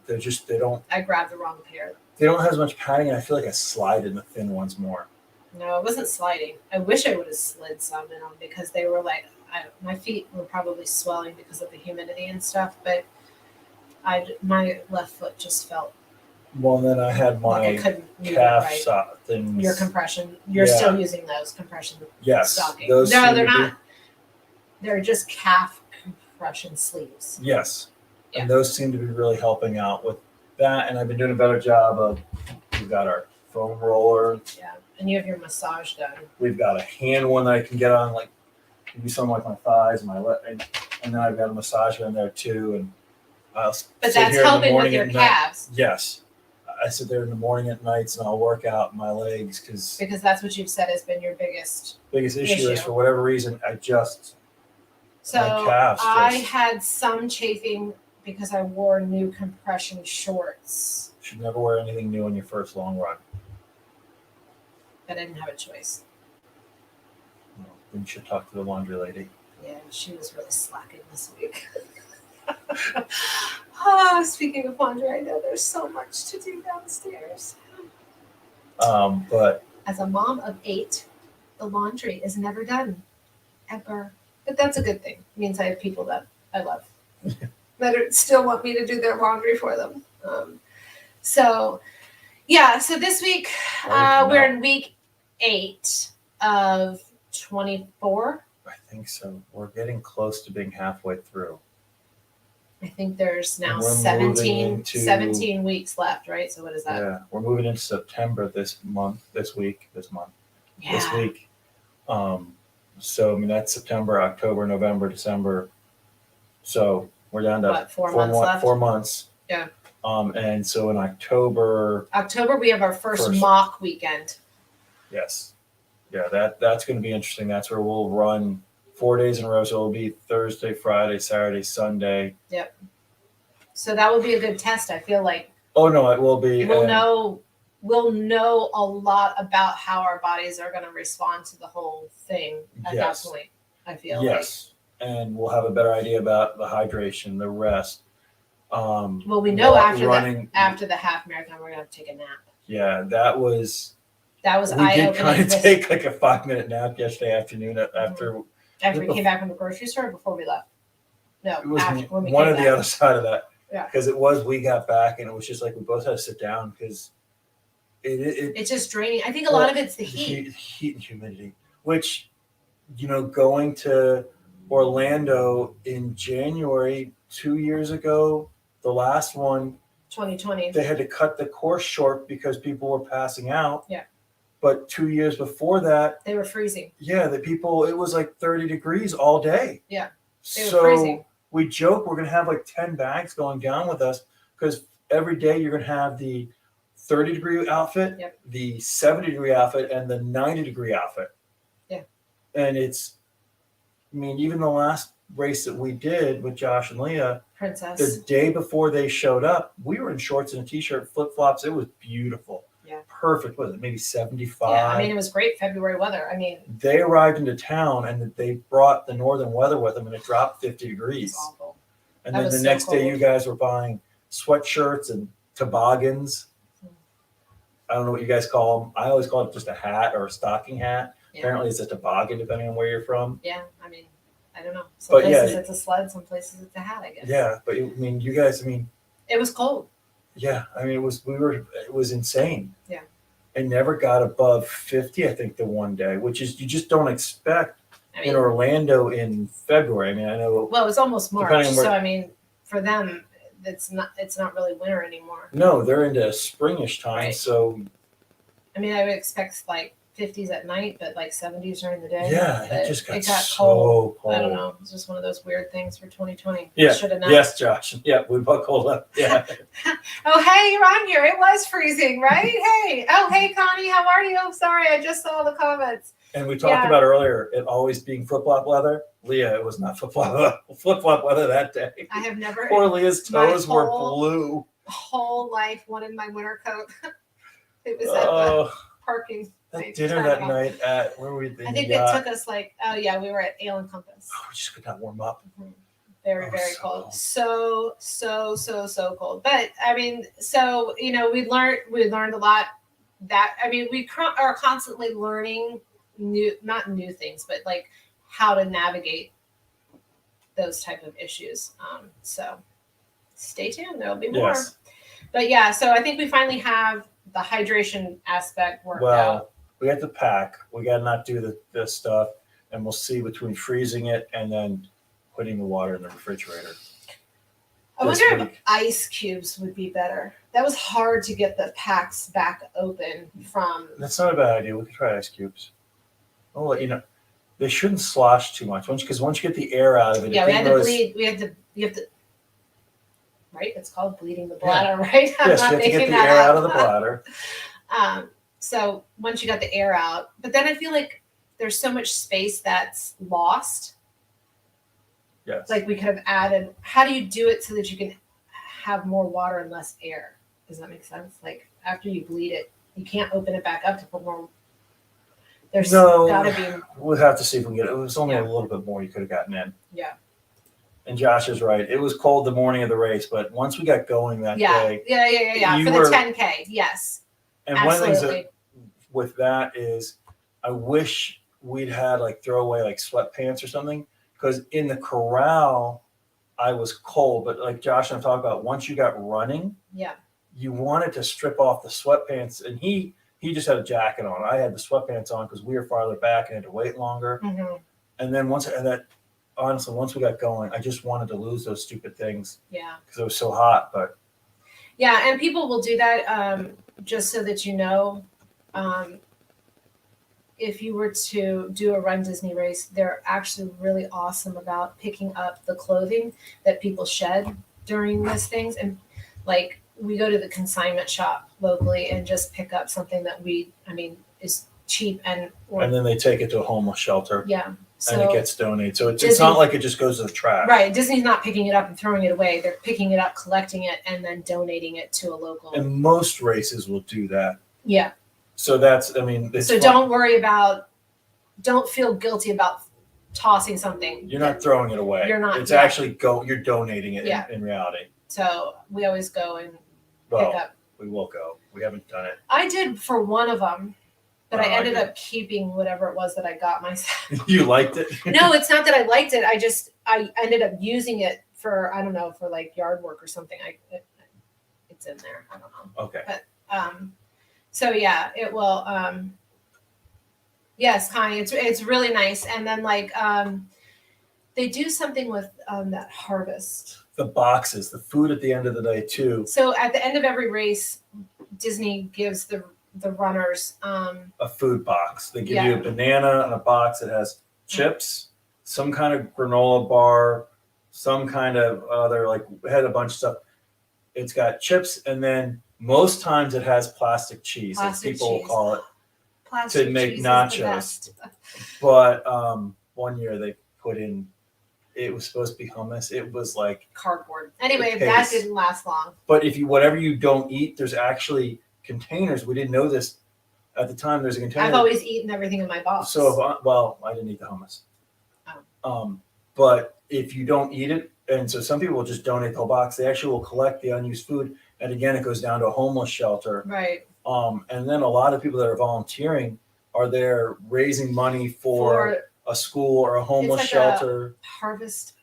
They don't. I grabbed the wrong pair. They don't have as much padding, and I feel like I slide in the thin ones more. No, it wasn't sliding. I wish I would have slid some in them because they were my feet were probably swelling because of the humidity and stuff, but my left foot just felt. Well, and then I had my calf things. Your compression. You're still using those compression stockings. Those no, they're not. They're just calf compression sleeves. Yes. Yeah. And those seem to be really helping out with that. And I've been doing a better job of, we've got our foam roller. Yeah. And you have your massage gun. We've got a hand one that I can get on, maybe something like my thighs and my leg. And then I've got a massage gun there too. And but that's helping with your calves. Yes. I sit there in the morning at nights and I'll work out my legs because that's what you've said has been your biggest issue is for whatever reason my calves I had some chafing because I wore new compression shorts. You should never wear anything new on your first long run. I didn't have a choice. Well, then you should talk to the laundry lady. Yeah, she was really slacking this week. Speaking of laundry, I know there's so much to do downstairs. But as a mom of 8, the laundry is never done, ever. But that's a good thing. It means I have people that I love that still want me to do their laundry for them. So this week we're in week 8 of 24. I think so. We're getting close to being halfway through. I think there's now 17 weeks left, right? So what is that? Yeah, we're moving into September this week. So, that's September, October, November, December. So we're down to 4 months left? 4 months. Yeah. And so in October, we have our first mock weekend. Yes. Yeah, that's going to be interesting. That's where we'll run 4 days in a row. So it'll be Thursday, Friday, Saturday, Sunday. Yep. So that will be a good test, I feel like. Oh, no, it will be. We'll know a lot about how our bodies are going to respond to the whole thing at that point, I feel like. Yes. And we'll have a better idea about the hydration, the rest. Well, we know after the half marathon, we're going to have to take a nap. Yeah, that was eye-opening. We did kind of take a 5-minute nap yesterday afternoon after After we came back from the grocery store or before we left? No, It was after when we one came or the back. other side of that. Yeah. Because it was, we got back and it was just like we both had to sit down because It's just draining. I think a lot of it's the heat. Heat and humidity, which, going to Orlando in January 2 years ago, the last one, 2020. they had to cut the course short because people were passing out. Yeah. But 2 years before that, They were freezing. yeah, it was like 30 degrees all day. Yeah. They were So freezing. we joke we're going to have like 10 bags going down with us because every day you're going to have the 30-degree outfit, Yep. the 70-degree outfit, and the 90-degree outfit. Yeah. And even the last race that we did with Josh and Leah, Princess. the day before they showed up, we were in shorts and a t-shirt, flip-flops. It was beautiful. Yeah. Perfect. Was it maybe 75? Yeah, it was great February weather. They arrived into town and they brought the northern weather with them and it dropped 50 degrees. It's awful. And then the next day you guys were buying sweatshirts and toboggans. I don't know what you guys call them. I always call it just a hat or a stocking hat. Yeah. Apparently it's a toboggan depending on where you're from. Yeah, I don't know. Some places it's a sled, some places it's a hat, I guess. Yeah, but you guys, it was cold. Yeah, it was insane. Yeah. It never got above 50, I think, the one day, which is you just don't expect in Orlando in February. I know. Well, it was almost March, so for them, it's not really winter anymore. No, they're into springish time, right. So. I would expect like 50s at night, but like 70s during the day. Yeah, it just got so cold. I don't know. It's just one of those weird things for 2020. Yeah. Should have known. Yes, Josh. Yeah, we buckled up. Yeah. Oh, hey, you're on here. It was freezing, right? Hey. Oh, hey, Connie. How are you? I'm sorry. I just saw the comments. And we talked about earlier it always being flip-flop weather. Leah, it was not flip-flop weather that day. I have never. Poor Leah's toes were blue. Whole life wanted my winter coat. It was at the parking. That dinner that night at where were we? I think it took us we were at Ale and Compass. Oh, we just could not warm up. Mm-hmm. Very, very cold. So cold. But we learned a lot. That we are constantly learning not new things, but like how to navigate those type of issues. So stay tuned. There'll be more. Yes. But yeah, so I think we finally have the hydration aspect worked out. We have to pack. We got to not do this stuff, and we'll see between freezing it and then putting the water in the refrigerator. I wonder if ice cubes would be better. That was hard to get the packs back open from. That's not a bad idea. We could try ice cubes. I'll let you know. They shouldn't slosh too much because once you get the air out of it. Yeah, we had to bleed. You have to. Right, it's called bleeding the bladder, right? Yes, you have to get the air out of the bladder. So once you got the air out, but then I feel like there's so much space that's lost. Yes. Like we could have added. How do you do it so that you can have more water and less air? Does that make sense? Like after you bleed it, you can't open it back up to put more. There's gotta be. We'll have to see if we can get it. It was only a little bit more you could have gotten in. Yeah. And Josh is right. It was cold the morning of the race, but once we got going that day. Yeah. For the 10K, yes. And one of the things with that is I wish we'd had throw away sweatpants or something, because in the corral I was cold, but like Josh and I talked about, once you got running, you wanted to strip off the sweatpants, and he just had a jacket on. I had the sweatpants on because we were farther back and had to wait longer. Mm-hmm. And then once we got going, I just wanted to lose those stupid things. Yeah. Because it was so hot, but. Yeah, and people will do that just so that you know. If you were to do a Run Disney race, they're actually really awesome about picking up the clothing that people shed during these things. And we go to the consignment shop locally and just pick up something that is cheap and then they take it to a homeless shelter. Yeah. So, and it gets donated. So it's not like it just goes to the trash. Right. Disney's not picking it up and throwing it away. They're picking it up, collecting it, and then donating it to a local. And most races will do that. Yeah. So that's, so don't feel guilty about tossing something. You're not throwing it away. You're not. It's actually you're donating it in reality. So we always go and pick up. We will go. We haven't done it. I did for one of them. But I ended up keeping whatever it was that I got myself. You liked it? No, it's not that I liked it. I ended up using it for, I don't know, for like yard work or something. It's in there. I don't know. Okay. But so yeah, it will. Yes, Connie, it's really nice. And then like they do something with that harvest. The boxes, the food at the end of the day too. So at the end of every race, Disney gives the runners a food box. They give you a banana and a box that has chips, some kind of granola bar, some kind of other, like, had a bunch of stuff. It's got chips, and then most times it has plastic cheese, as people call it, plastic to make cheese nachos. But one year they put in, it was supposed to be hummus. It was like cardboard. Anyway, that didn't last long. But if you, whatever you don't eat, there's actually containers. We didn't know this at the time. There's a container. I've always eaten everything in my box. So I didn't eat the hummus. Oh. But if you don't eat it, and so some people will just donate the whole box. They actually will collect the unused food, and again, it goes down to a homeless shelter. Right. And then a lot of people that are volunteering are there raising money for a school or a homeless shelter. Harvest.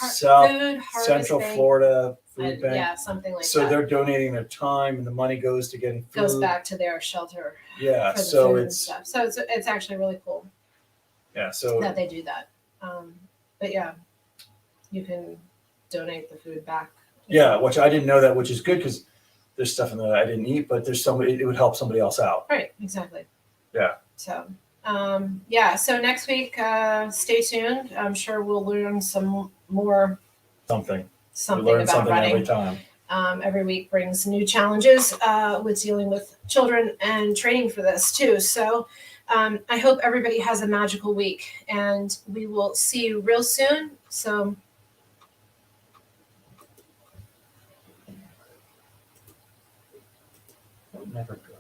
South food, Central bank. Florida food bank. Yeah, something like that. So they're donating their time, and the money goes to getting food. Goes back to their shelter. Yeah, for the so food it's and stuff. So it's actually really cool. Yeah, so that they do that. But yeah, you can donate the food back. Yeah, which I didn't know that, which is good because there's stuff in there that I didn't eat, but there's somebody, it would help somebody else out. Right, exactly. Yeah. So, yeah. So next week, stay tuned. I'm sure we'll learn some more. Something We learn about something running. Every time. Every week brings new challenges with dealing with children and training for this too. So I hope everybody has a magical week, and we will see you real soon. So Never